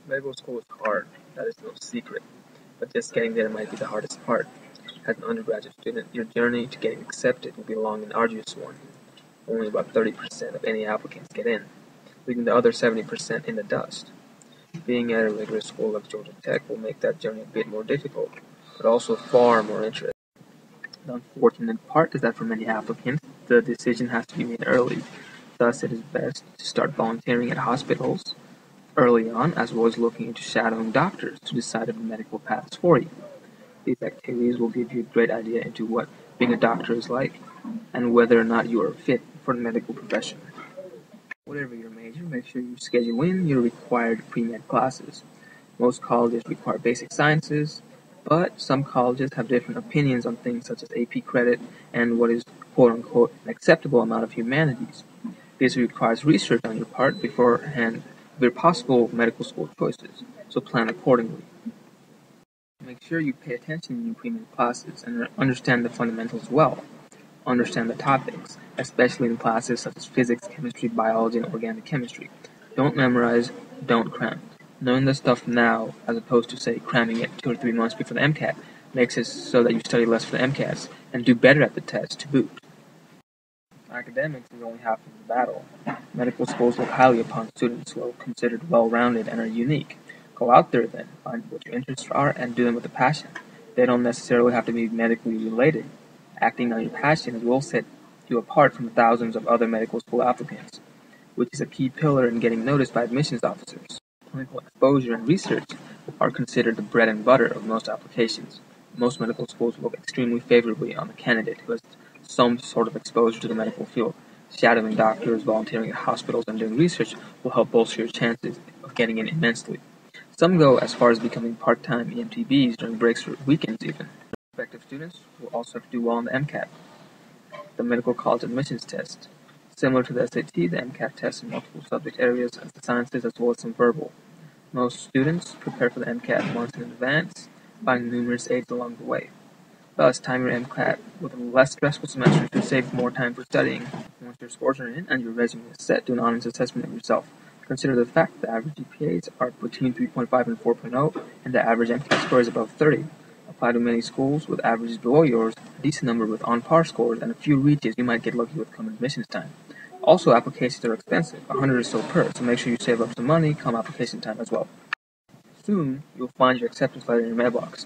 Medical school is hard, that is no secret, but just getting there might be the hardest part. As an undergraduate student, your journey to getting accepted will be a long and arduous one. Only about 30% of any applicants get in, leaving the other 70% in the dust. Being at a rigorous school like Georgia Tech will make that journey a bit more difficult, but also far more interesting. The unfortunate part is that for many applicants, the decision has to be made early. Thus, it is best to start volunteering at hospitals early on, as well as looking into shadowing doctors to decide if the medical path is for you. These activities will give you a great idea into what being a doctor is like and whether or not you are fit for the medical profession. Whatever your major, make sure you schedule in your required pre-med classes. Most colleges require basic sciences, but some colleges have different opinions on things such as AP credit and what is quote-unquote an acceptable amount of humanities. This requires research on your part beforehand of your possible medical school choices, so plan accordingly. Make sure you pay attention in your pre-med classes and understand the fundamentals well. Understand the topics, especially in classes such as physics, chemistry, biology, and organic chemistry. Don't memorize, don't cram. Knowing the stuff now, as opposed to, say, cramming it 2 or 3 months before the MCAT, makes it so that you study less for the MCATs and do better at the test to boot. Academics is only half of the battle. Medical schools look highly upon students who are considered well-rounded and are unique. Go out there then, find what your interests are, and do them with a passion. They don't necessarily have to be medically related. Acting on your passion will set you apart from thousands of other medical school applicants, which is a key pillar in getting noticed by admissions officers. Clinical exposure and research are considered the bread and butter of most applications. Most medical schools look extremely favorably on the candidate who has some sort of exposure to the medical field. Shadowing doctors, volunteering at hospitals, and doing research will help bolster your chances of getting in immensely. Some go as far as becoming part-time EMTBs during breaks or weekends even. Prospective students will also have to do well on the MCAT, the medical college admissions test. Similar to the SAT, the MCAT tests in multiple subject areas as the sciences as well as some verbal. Most students prepare for the MCAT months in advance, finding numerous aids along the way. Thus, time your MCAT with a less stressful semester to save more time for studying. Once your scores are in and your resume is set, do an honest assessment of yourself. Consider the fact that the average GPAs are between 3.5 and 4.0, and the average MCAT score is above 30. Apply to many schools with averages below yours, a decent number with on-par scores, and a few reaches you might get lucky with come admissions time. Also, applications are expensive, $100 or so per, so make sure you save up some money come application time as well. Soon, you'll find your acceptance letter in your mailbox.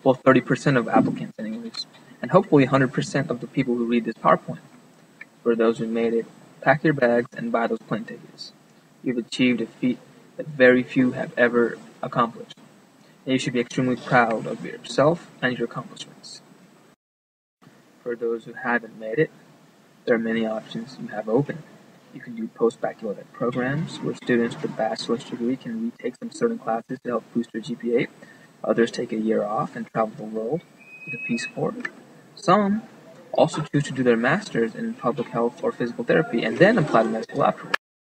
Well, 30% of applicants anyways, and hopefully 100% of the people who read this PowerPoint. For those who made it, pack your bags and buy those plane tickets. You've achieved a feat that very few have ever accomplished, and you should be extremely proud of yourself and your accomplishments. For those who haven't made it, there are many options you have open. You can do post-baccalaureate programs where students with a bachelor's degree can retake some certain classes to help boost their GPA. Others take a year off and travel the world with a Peace Corps. Some also choose to do their master's in public health or physical therapy and then apply to med school afterwards.